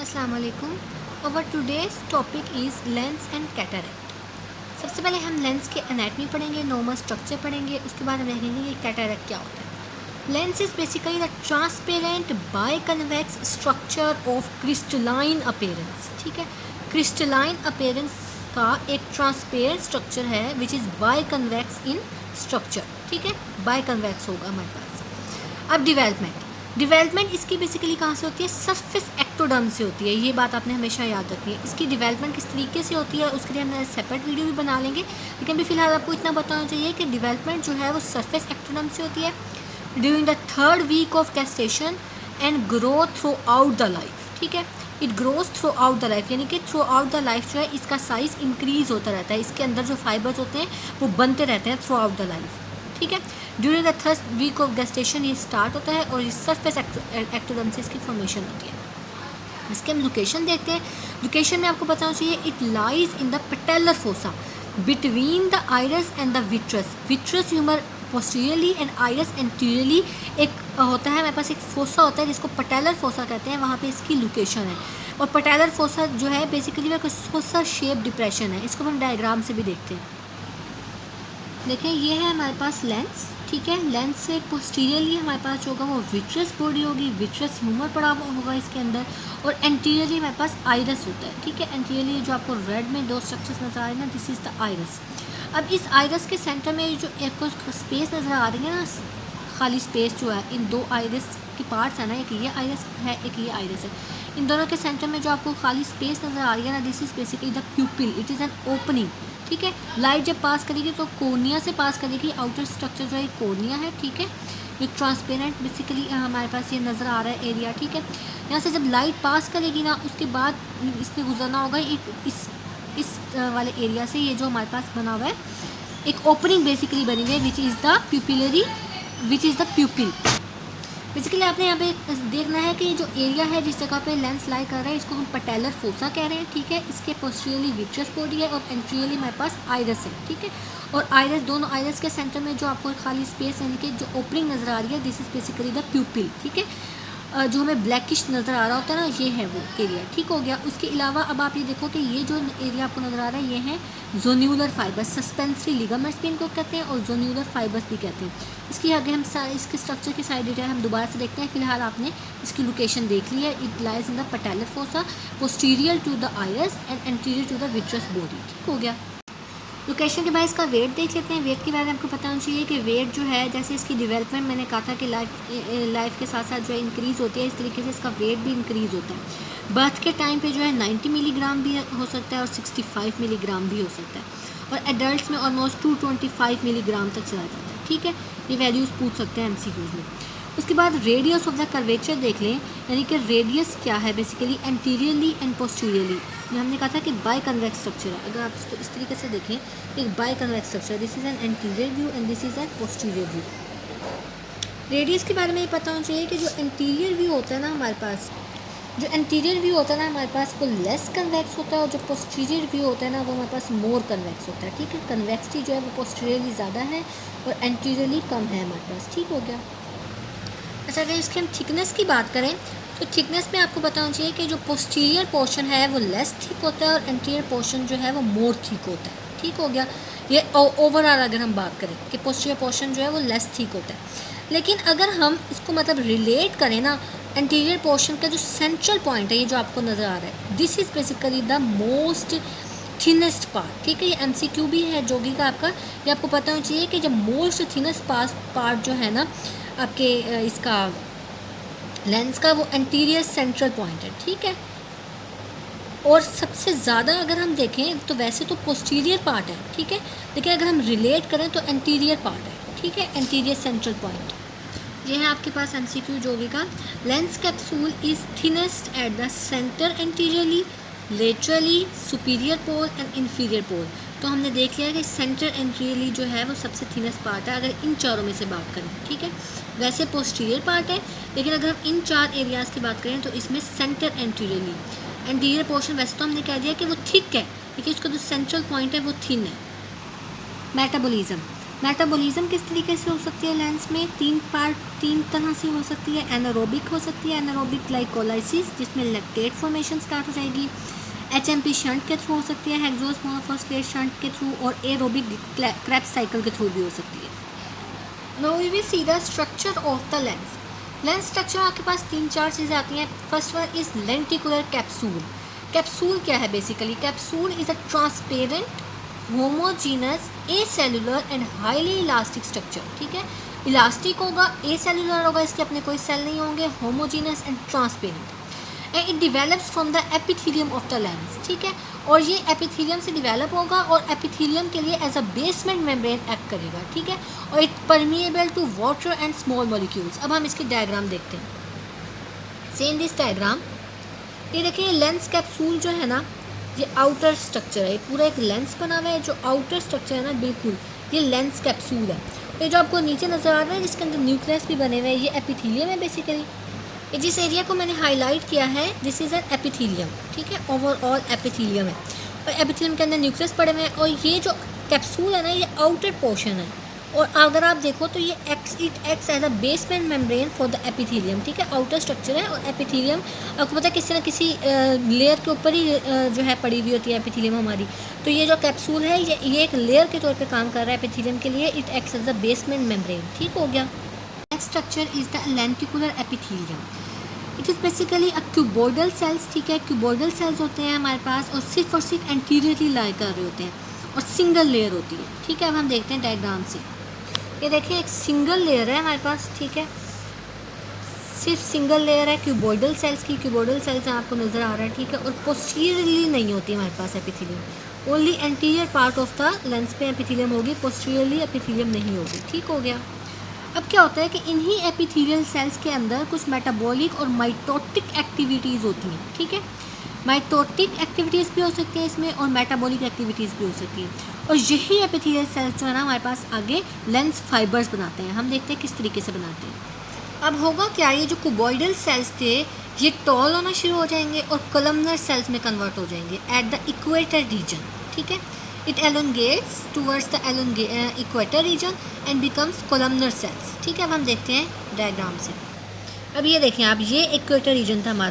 अस्सलाम वालेकुम। और today's topic is lens and cataract. सबसे पहले हम लेंस के एनाटमी पढ़ेंगे, नॉर्मल स्ट्रक्चर पढ़ेंगे, उसके बाद हम देखेंगे कि कैटरेक्ट क्या होता है। Lens is basically the transparent biconvex structure of crystalline appearance. ठीक है, क्रिस्टलाइन अपीयरेंस का एक ट्रांसपेरेंट स्ट्रक्चर है विच इज़ बाइकन्वेक्स इन स्ट्रक्चर। ठीक है, बाइकन्वेक्स होगा हमारे पास। अब डेवलपमेंट इसकी बेसिकली कहाँ से होती है? सरफेस एक्टोडर्म से होती है। ये बात आपने हमेशा याद रखनी है। इसकी डेवलपमेंट किस तरीके से होती है उसके लिए हम सेपरेट वीडियो भी बना लेंगे, लेकिन अभी फिलहाल आपको इतना बताना चाहिए कि डेवलपमेंट जो है वो सरफेस एक्टोडर्म से होती है during the 3rd week of gestation and grow throughout the life. ठीक है, it grows throughout the life, यानी कि थ्रू आउट द लाइफ जो है इसका साइज़ इंक्रीज़ होता रहता है। इसके अंदर जो फाइबर्स होते हैं वो बनते रहते हैं थ्रू आउट द लाइफ। ठीक है, during the 3rd week of gestation ये स्टार्ट होता है और इस सरफेस एक्टोडर्म से इसकी फॉर्मेशन होती है। इसके हम लोकेशन देखते हैं। लोकेशन में आपको बताना चाहिए it lies in the patellar fossa between the iris and the vitreous humour posteriorly and iris anteriorly. एक होता है हमारे पास एक फोसा होता है जिसको पेटेलर फोसा कहते हैं, वहाँ पे इसकी लोकेशन है। और पेटेलर फोसा जो है बेसिकली वह फोसा शेप डिप्रेशन है। इसको हम डायग्राम से भी देखते हैं। देखें, ये है हमारे पास लेंस। ठीक है, लेंस से पोस्टीरियरली हमारे पास जो होगा वो विट्रस बॉडी होगी, विट्रस ह्यूमर पड़ा होगा इसके अंदर, और एंटीरियरली हमारे पास आइरस होता है। ठीक है, एंटीरियरली जो आपको रेड में 2 स्ट्रक्चर्स नजर आ रहे हैं ना, दिस इज़ द आइरस। अब इस आइरस के सेंटर में जो आपको स्पेस नज़र आ रही है ना, खाली स्पेस जो है, इन 2 आइरस के पार्ट्स है ना, एक ये आइरस है एक ये आइरस है। इन दोनों के सेंटर में जो आपको खाली स्पेस नज़र आ रही है ना, this is basically the प्यूपिल, it is an opening. ठीक है, लाइट जब पास करेगी तो कोर्निया से पास करेगी। आउटर स्ट्रक्चर जो है कोर्निया है। ठीक है, एक ट्रांसपेरेंट बेसिकली हमारे पास ये नज़र आ रहा है एरिया। ठीक है, यहाँ से जब लाइट पास करेगी ना उसके बाद इसने गुजरना होगा एक इस वाले एरिया से। ये जो हमारे पास बना हुआ है एक ओपनिंग बेसिकली बनी हुई है विच इज़ द प्यूपिल। बेसिकली आपने यहाँ पे देखना है कि जो एरिया है जिस जगह पे लेंस लाई कर रहा है इसको हम पेटेलर फोसा कह रहे हैं। ठीक है, इसके पोस्टीरियरली विट्रस बॉडी है और एंटीरियरली हमारे पास आइरस है। ठीक है, और आइरस, दोनों आइरस के सेंटर में जो आपको खाली स्पेस यानी कि जो ओपनिंग नज़र आ रही है दिस इज़ बेसिकली द प्यूपिल। ठीक है, जो हमें ब्लैकिश नज़र आ रहा होता है ना, ये है वो एरिया। ठीक हो गया। उसके अलावा अब आप ये देखो कि ये जो एरिया आपको नज़र आ रहा है ये है जोन्यूलर फाइबर्स, सस्पेंसरी लिगामेंट्स भी इनको कहते हैं और जोन्यूलर फाइबर्स भी कहते हैं। इसकी आगे हम इसके स्ट्रक्चर की साइड डिटेल हम दोबारा से देखते हैं। फिलहाल आपने इसकी लोकेशन देख ली है। It lies in the patellar fossa posterior to the iris and anterior to the vitreous body. ठीक हो गया। लोकेशन के बाद इसका वेट देख लेते हैं। वेट के बारे में आपको बताना चाहिए कि वेट जो है जैसे इसकी डेवलपमेंट मैंने कहा था कि लाइफ के साथ साथ जो है इंक्रीज़ होती है, इस तरीके से इसका वेट भी इंक्रीज़ होता है। बर्थ के टाइम पे जो है 90 मिलीग्राम भी हो सकता है और 65 मिलीग्राम भी हो सकता है, और एडल्ट में ऑलमोस्ट 225 मिलीग्राम तक चला जाता है। ठीक है, ये वैल्यूज़ पूछ सकते हैं MCQs में। उसके बाद रेडियस ऑफ द कर्वेचर देख लें, यानी कि रेडियस क्या है बेसिकली एंटीरियरली एंड पोस्टीरियरली। हमने कहा था कि बाई कन्वेक्स स्ट्रक्चर है। अगर आप इसको इस तरीके से देखें, एक by convex structure, this is an anterior view and this is an posterior view. Radius के बारे में ये पता होना चाहिए कि जो एंटीरियर व्यू होता है ना हमारे पास, जो एंटीरियर व्यू होता है ना हमारे पास वो लेस कन्वेक्स होता है, और जो पोस्टीरियर व्यू होता है ना वो हमारे पास मोर कन्वेक्स होता है। ठीक है, कन्वेक्सिटी जो है वो पोस्टीरियरली ज़्यादा है और एंटीरियरली कम है हमारे पास। ठीक हो गया। अच्छा, अगर इसकी हम थिकनेस की बात करें तो थिकनेस में आपको बताना चाहिए कि जो पोस्टीरियर पोर्शन है वो लेस थिक होता है और एंटीरियर पोर्शन जो है वो मोर थिक होता है। ठीक हो गया। ये ओवरऑल अगर हम बात करें कि पोस्टीरियर पोर्शन जो है वो लेस थिक होता है, लेकिन अगर हम इसको मतलब रिलेट करें ना, एंटीरियर पोर्शन का जो सेंट्रल पॉइंट है ये जो आपको नज़र आ रहा है this is basically the most thinnest part. ठीक है, ये MCQ भी है जोगी का आपका। ये आपको पता होना चाहिए कि जब मोस्ट थिनेस्ट पार्ट जो है ना आपके इसका लेंस का वो एंटीरियर सेंट्रल पॉइंट है। ठीक है, और सबसे ज़्यादा अगर हम देखें तो वैसे तो पोस्टीरियर पार्ट है। ठीक है, लेकिन अगर हम रिलेट करें तो एंटीरियर पार्ट है। ठीक है, एंटीरियर सेंट्रल पॉइंट। ये है आपके पास MCQ जोगी का। Lens capsule is thinnest at the centre anteriorly, laterally, superior pole and inferior pole. तो हमने देख लिया कि सेंटर एंटीरियरली जो है वो सबसे थिनेस्ट पार्ट है अगर इन चारों में से बात करें। ठीक है, वैसे पोस्टीरियर पार्ट है, लेकिन अगर हम इन 4 एरियाज़ की बात करें तो इसमें सेंटर एंटीरियरली, एंटीरियर पोर्शन वैसे तो हमने कह दिया कि वो थिक है, लेकिन उसका जो सेंट्रल पॉइंट है वो थिन है। मेटाबॉलिज्म, मेटाबॉलिज्म किस तरीके से हो सकती है लेंस में, तीन तरह से हो सकती है। एनारोबिक हो सकती है, एनारोबिक ग्लाइकोलाइसिस जिसमें लैक्टेट फॉर्मेशन स्टार्ट हो जाएगी। HMP शंट के थ्रू हो सकती है, हेक्सोस मोनोफॉस्फेट शंट के थ्रू, और एरोबिक क्रेब्स साइकिल के थ्रू भी हो सकती है। Now we will see the structure of the lens. Lens structure आपके पास 3-4 चीज़ें आती हैं। First one is lenticular capsule. Capsule क्या है basically? Capsule is a transparent homogenous acellular and highly elastic structure. ठीक है, इलास्टिक होगा, एसेलुलर होगा, इसके अपने कोई सेल नहीं होंगे, homogeneous and transparent, and it develops from the epithelium of the lens. ठीक है, और ये एपिथेलियम से डिवेलप होगा और एपिथेलियम के लिए as a basement membrane act करेगा। ठीक है, और it permeable to water and small molecules. अब हम इसकी डायग्राम देखते हैं। सेम दिस डायग्राम, ये देखिए लेंस कैप्सूल जो है ना, ये आउटर स्ट्रक्चर है, ये पूरा एक लेंस बना हुआ है। जो आउटर स्ट्रक्चर है ना, बिल्कुल ये लेंस कैप्सूल है। ये जो आपको नीचे नज़र आ रहा है जिसके अंदर न्यूक्लियस भी बने हुए हैं, ये एपिथेलियम है बेसिकली। ये जिस एरिया को मैंने हाईलाइट किया है, दिस इज़ एन एपिथेलियम। ठीक है, ओवरऑल एपिथेलियम है, और एपिथेलियम के अंदर न्यूक्लियस पड़े हुए हैं। और ये जो कैप्सूल है ना, ये आउटर पोर्शन है, और अगर आप देखो तो ये it acts as a basement membrane for the epithelium. ठीक है, आउटर स्ट्रक्चर है, और एपिथेलियम आपको पता है किसी न किसी लेयर के ऊपर ही जो है पड़ी हुई होती है एपिथेलियम हमारी। तो ये जो कैप्सूल है, ये एक लेयर के तौर पे काम कर रहा है एपिथेलियम के लिए। It acts as a basement membrane. ठीक हो गया। Next structure is the lenticular epithelium. It is basically a cuboidal cells. ठीक है, क्यूबॉइडल सेल्स होते हैं हमारे पास, और सिर्फ एंटीरियरली लाई कर रहे होते हैं, और सिंगल लेयर होती है। ठीक है, अब हम देखते हैं डायग्राम से। ये देखिए एक सिंगल लेयर है हमारे पास। ठीक है, सिर्फ सिंगल लेयर है क्यूबॉइडल सेल्स की। क्यूबॉइडल सेल्स आपको नज़र आ रहा है। ठीक है, और पोस्टीरियरली नहीं होती हमारे पास epithelium. Only anterior part of the lens पे एपिथेलियम होगी, पोस्टीरियरली एपिथेलियम नहीं होगी। ठीक हो गया। अब क्या होता है कि इन्हीं एपिथेलियल सेल्स के अंदर कुछ मेटाबॉलिक और माइटोटिक एक्टिविटीज़ होती हैं। ठीक है, माइटोटिक एक्टिविटीज़ भी हो सकती हैं इसमें, और मेटाबॉलिक एक्टिविटीज़ भी हो सकती हैं। और यही एपिथेलियल सेल्स जो है ना हमारे पास आगे लेंस फाइबर्स बनाते हैं। हम देखते हैं किस तरीके से बनाते हैं। अब होगा क्या, ये जो क्यूबॉइडल सेल्स थे ये टॉल होना शुरू हो जाएंगे और कॉलमनर सेल्स में कन्वर्ट हो जाएंगे एट द इक्वेटर रीजन। ठीक है, it elongates towards the equator region and becomes columnar cells. ठीक है, अब हम देखते हैं डायग्राम से। अब ये देखें आप, ये इक्वेटर रीजन था हमारा।